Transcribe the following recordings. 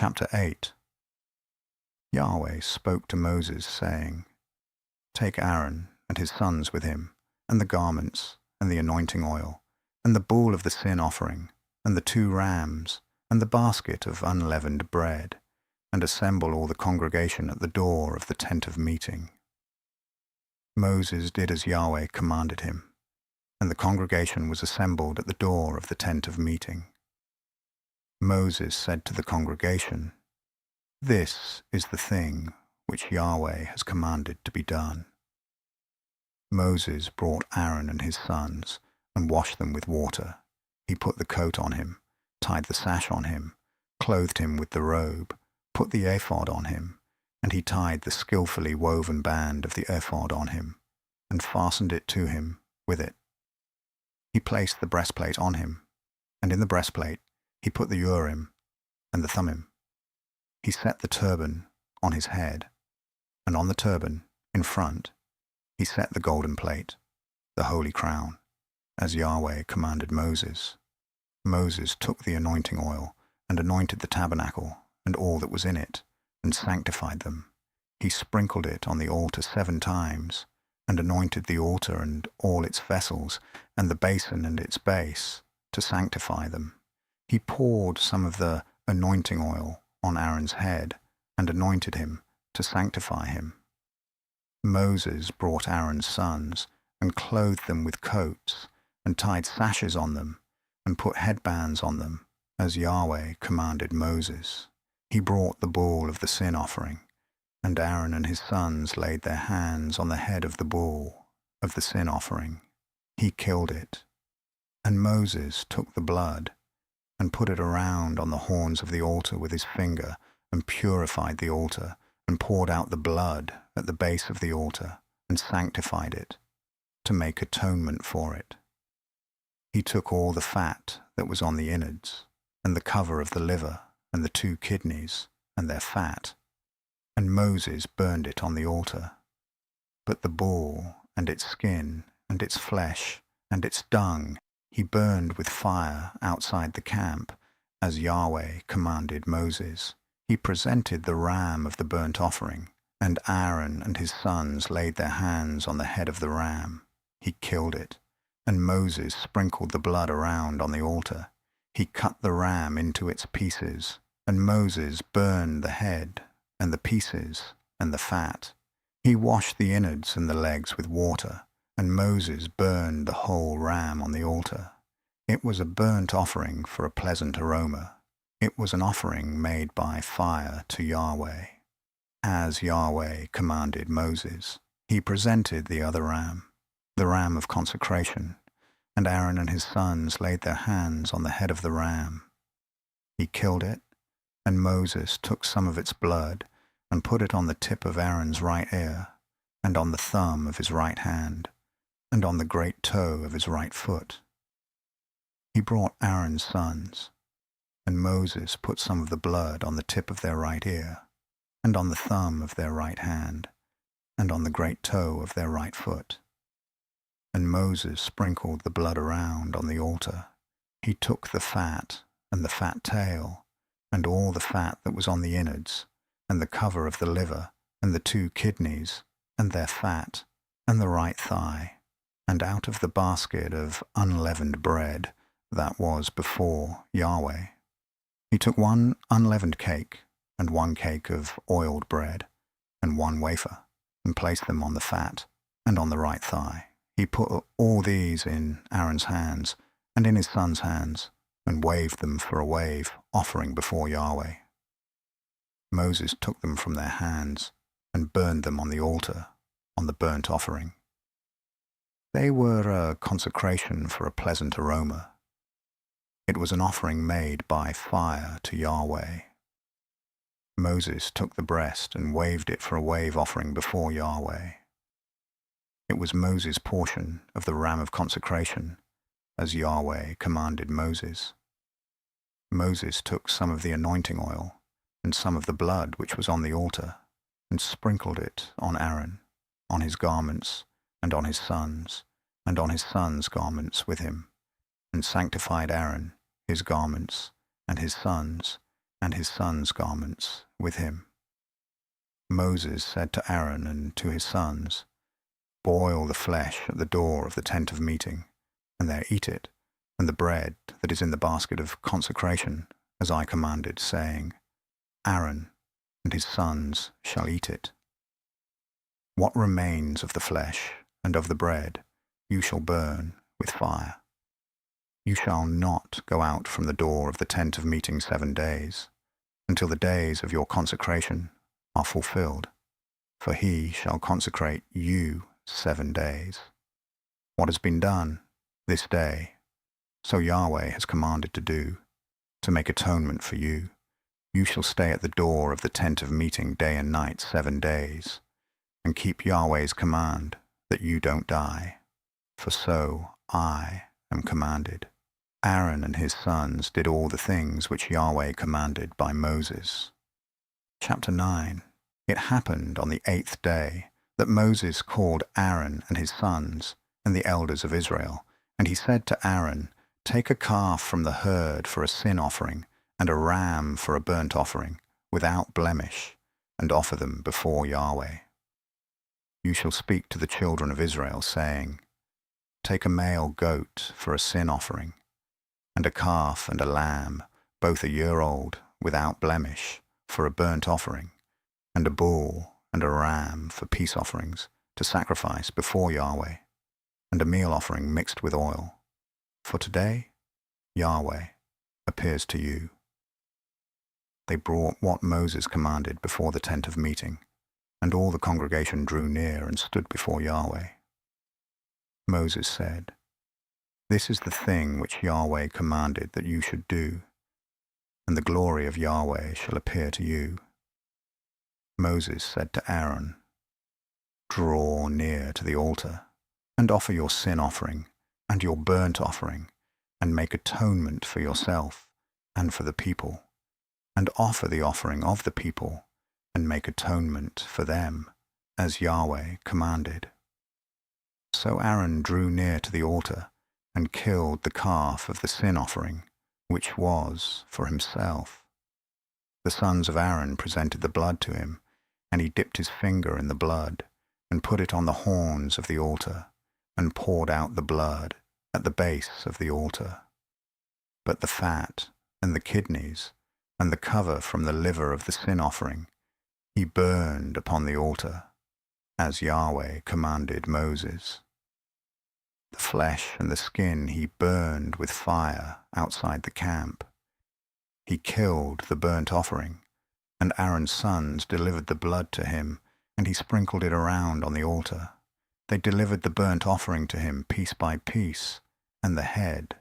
Chapter 8. Yahweh spoke to Moses, saying, Take Aaron and his sons with him, and the garments, and the anointing oil, and the bull of the sin offering, and the 2 rams, and the basket of unleavened bread, and assemble all the congregation at the door of the tent of meeting. Moses did as Yahweh commanded him, and the congregation was assembled at the door of the tent of meeting. Moses said to the congregation, This is the thing which Yahweh has commanded to be done. Moses brought Aaron and his sons and washed them with water. He put the coat on him, tied the sash on him, clothed him with the robe, put the ephod on him, and he tied the skillfully woven band of the ephod on him, and fastened it to him with it. He placed the breastplate on him, and in the breastplate he put the Urim and the Thummim. He set the turban on his head, and on the turban, in front, he set the golden plate, the holy crown, as Yahweh commanded Moses. Moses took the anointing oil and anointed the tabernacle and all that was in it, and sanctified them. He sprinkled it on the altar 7 times, and anointed the altar and all its vessels, and the basin and its base, to sanctify them. He poured some of the anointing oil on Aaron's head, and anointed him to sanctify him. Moses brought Aaron's sons, and clothed them with coats, and tied sashes on them, and put headbands on them, as Yahweh commanded Moses. He brought the bull of the sin offering, and Aaron and his sons laid their hands on the head of the bull of the sin offering. He killed it. And Moses took the blood, and put it around on the horns of the altar with his finger, and purified the altar, and poured out the blood at the base of the altar, and sanctified it, to make atonement for it. He took all the fat that was on the innards, and the cover of the liver, and the 2 kidneys, and their fat, and Moses burned it on the altar. But the bull, and its skin, and its flesh, and its dung, he burned with fire outside the camp, as Yahweh commanded Moses. He presented the ram of the burnt offering, and Aaron and his sons laid their hands on the head of the ram. He killed it, and Moses sprinkled the blood around on the altar. He cut the ram into its pieces, and Moses burned the head, and the pieces, and the fat. He washed the innards and the legs with water, and Moses burned the whole ram on the altar. It was a burnt offering for a pleasant aroma. It was an offering made by fire to Yahweh. As Yahweh commanded Moses, he presented the other ram, the ram of consecration, and Aaron and his sons laid their hands on the head of the ram. He killed it, and Moses took some of its blood and put it on the tip of Aaron's right ear, and on the thumb of his right hand, and on the great toe of his right foot. He brought Aaron's sons, and Moses put some of the blood on the tip of their right ear, and on the thumb of their right hand, and on the great toe of their right foot. And Moses sprinkled the blood around on the altar. He took the fat, and the fat tail, and all the fat that was on the innards, and the cover of the liver, and the 2 kidneys, and their fat, and the right thigh, and out of the basket of unleavened bread that was before Yahweh. He took 1 unleavened cake, and 1 cake of oiled bread, and 1 wafer, and placed them on the fat, and on the right thigh. He put all these in Aaron's hands, and in his sons' hands, and waved them for a wave offering before Yahweh. Moses took them from their hands, and burned them on the altar, on the burnt offering. They were a consecration for a pleasant aroma. It was an offering made by fire to Yahweh. Moses took the breast and waved it for a wave offering before Yahweh. It was Moses' portion of the ram of consecration, as Yahweh commanded Moses. Moses took some of the anointing oil, and some of the blood which was on the altar, and sprinkled it on Aaron, on his garments, and on his sons, and on his sons' garments with him, and sanctified Aaron, his garments, and his sons, and his sons' garments with him. Moses said to Aaron and to his sons, "Boil the flesh at the door of the tent of meeting, and there eat it, and the bread that is in the basket of consecration, as I commanded, saying, Aaron and his sons shall eat it. What remains of the flesh and of the bread you shall burn with fire. You shall not go out from the door of the tent of meeting 7 days, until the days of your consecration are fulfilled, for he shall consecrate you 7 days. What has been done this day, so Yahweh has commanded to do, to make atonement for you. You shall stay at the door of the tent of meeting day and night 7 days, and keep Yahweh's command, that you don't die, for so I am commanded." Aaron and his sons did all the things which Yahweh commanded by Moses. Chapter 9. It happened on the 8th day that Moses called Aaron and his sons and the elders of Israel, and he said to Aaron, "Take a calf from the herd for a sin offering, and a ram for a burnt offering, without blemish, and offer them before Yahweh. You shall speak to the children of Israel, saying, Take a male goat for a sin offering, and a calf and a lamb, both a year old, without blemish, for a burnt offering, and a bull and a ram for peace offerings, to sacrifice before Yahweh, and a meal offering mixed with oil. For today, Yahweh appears to you." They brought what Moses commanded before the tent of meeting, and all the congregation drew near and stood before Yahweh. Moses said, "This is the thing which Yahweh commanded that you should do, and the glory of Yahweh shall appear to you." Moses said to Aaron, "Draw near to the altar, and offer your sin offering and your burnt offering, and make atonement for yourself and for the people, and offer the offering of the people, and make atonement for them, as Yahweh commanded." So Aaron drew near to the altar, and killed the calf of the sin offering, which was for himself. The sons of Aaron presented the blood to him, and he dipped his finger in the blood, and put it on the horns of the altar, and poured out the blood at the base of the altar. But the fat, and the kidneys, and the cover from the liver of the sin offering, he burned upon the altar, as Yahweh commanded Moses. The flesh and the skin he burned with fire outside the camp. He killed the burnt offering, and Aaron's sons delivered the blood to him, and he sprinkled it around on the altar. They delivered the burnt offering to him piece by piece, and the head,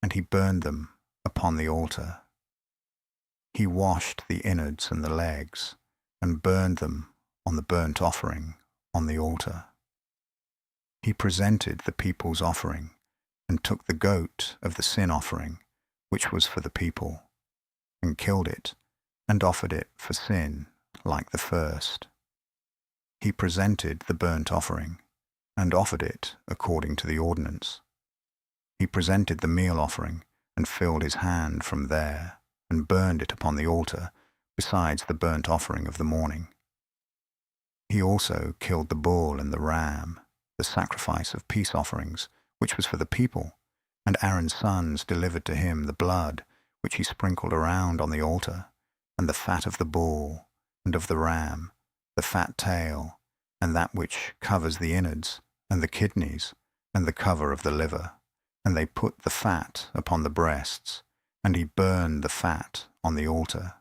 and he burned them upon the altar. He washed the innards and the legs, and burned them on the burnt offering on the altar. He presented the people's offering, and took the goat of the sin offering, which was for the people, and killed it, and offered it for sin, like the first. He presented the burnt offering, and offered it according to the ordinance. He presented the meal offering, and filled his hand from there, and burned it upon the altar, besides the burnt offering of the morning. He also killed the bull and the ram, the sacrifice of peace offerings, which was for the people, and Aaron's sons delivered to him the blood, which he sprinkled around on the altar, and the fat of the bull, and of the ram, the fat tail, and that which covers the innards, and the kidneys, and the cover of the liver. And they put the fat upon the breasts, and he burned the fat on the altar,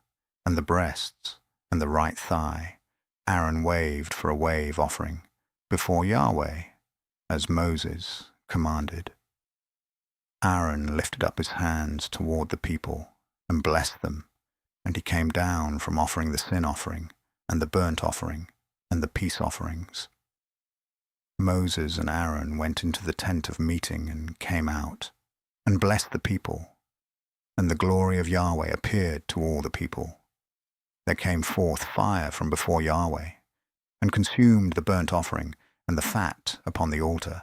and the breasts, and the right thigh, Aaron waved for a wave offering before Yahweh, as Moses commanded. Aaron lifted up his hands toward the people and blessed them, and he came down from offering the sin offering and the burnt offering and the peace offerings. Moses and Aaron went into the tent of meeting and came out, and blessed the people, and the glory of Yahweh appeared to all the people. There came forth fire from before Yahweh, and consumed the burnt offering and the fat upon the altar,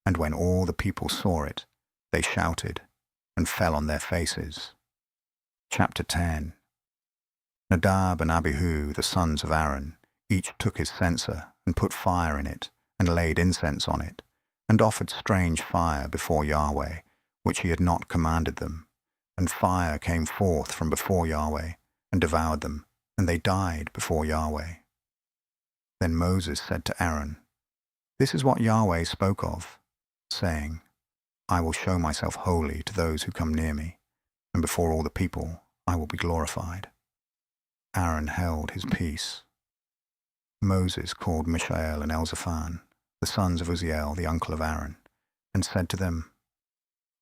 and when all the people saw it, they shouted, and fell on their faces. Chapter 10. Nadab and Abihu, the sons of Aaron, each took his censer and put fire in it and laid incense on it, and offered strange fire before Yahweh, which he had not commanded them. And fire came forth from before Yahweh and devoured them, and they died before Yahweh. Then Moses said to Aaron, "This is what Yahweh spoke of, saying, I will show myself holy to those who come near me, and before all the people I will be glorified." Aaron held his peace. Moses called Mishael and Elzaphan, the sons of Uzziel, the uncle of Aaron, and said to them,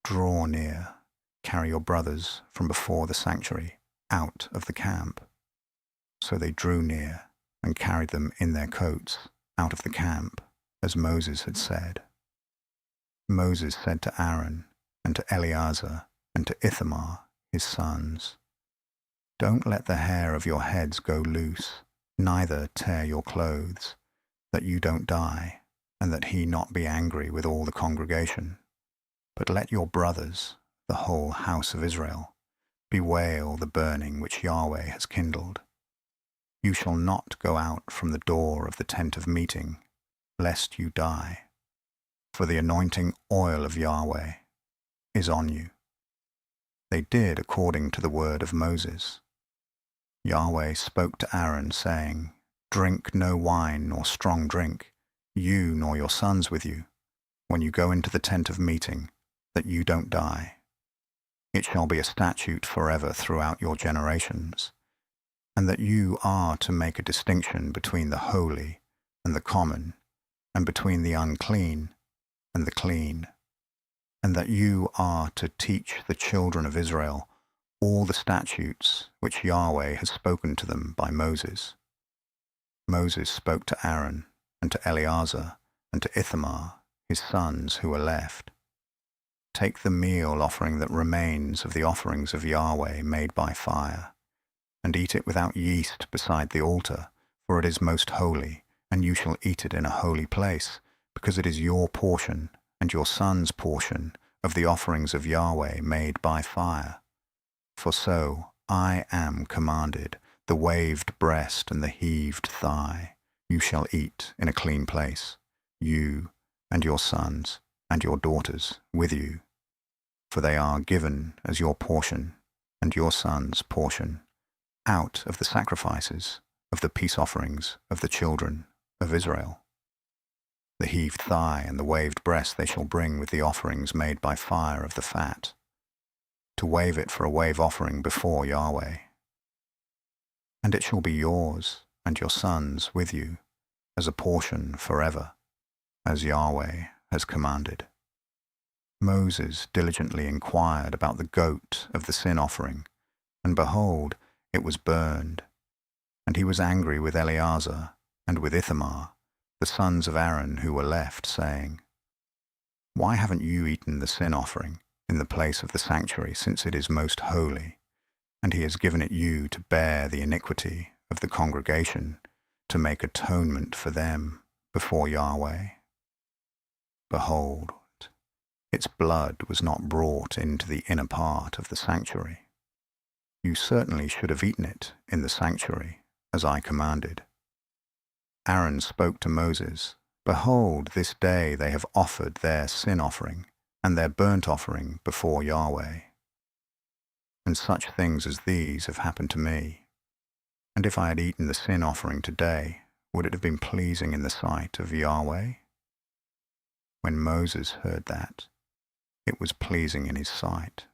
"Draw near, carry your brothers from before the sanctuary out of the camp." So they drew near and carried them in their coats out of the camp, as Moses had said. Moses said to Aaron and to Eleazar and to Ithamar, his sons, "Don't let the hair of your heads go loose, neither tear your clothes, that you don't die, and that he not be angry with all the congregation. But let your brothers, the whole house of Israel, bewail the burning which Yahweh has kindled. You shall not go out from the door of the tent of meeting, lest you die, for the anointing oil of Yahweh is on you." They did according to the word of Moses. Yahweh spoke to Aaron, saying, "Drink no wine nor strong drink, you nor your sons with you, when you go into the tent of meeting, that you don't die. It shall be a statute forever throughout your generations, and that you are to make a distinction between the holy and the common, and between the unclean and the clean, and that you are to teach the children of Israel all the statutes which Yahweh has spoken to them by Moses." Moses spoke to Aaron and to Eleazar and to Ithamar, his sons who were left, "Take the meal offering that remains of the offerings of Yahweh made by fire, and eat it without yeast beside the altar, for it is most holy, and you shall eat it in a holy place, because it is your portion and your son's portion of the offerings of Yahweh made by fire. For so I am commanded, the waved breast and the heaved thigh you shall eat in a clean place, you and your sons and your daughters with you, for they are given as your portion and your son's portion, out of the sacrifices of the peace offerings of the children of Israel. The heaved thigh and the waved breast they shall bring with the offerings made by fire of the fat, to wave it for a wave offering before Yahweh. And it shall be yours and your sons with you as a portion forever, as Yahweh has commanded. Moses diligently inquired about the goat of the sin offering, and behold, it was burned. And he was angry with Eleazar and with Ithamar, the sons of Aaron who were left, saying, "Why haven't you eaten the sin offering in the place of the sanctuary, since it is most holy, and he has given it you to bear the iniquity of the congregation, to make atonement for them before Yahweh? Behold, its blood was not brought into the inner part of the sanctuary. You certainly should have eaten it in the sanctuary, as I commanded." Aaron spoke to Moses, "Behold, this day they have offered their sin offering and their burnt offering before Yahweh. And such things as these have happened to me. And if I had eaten the sin offering today, would it have been pleasing in the sight of Yahweh?" When Moses heard that, it was pleasing in his sight.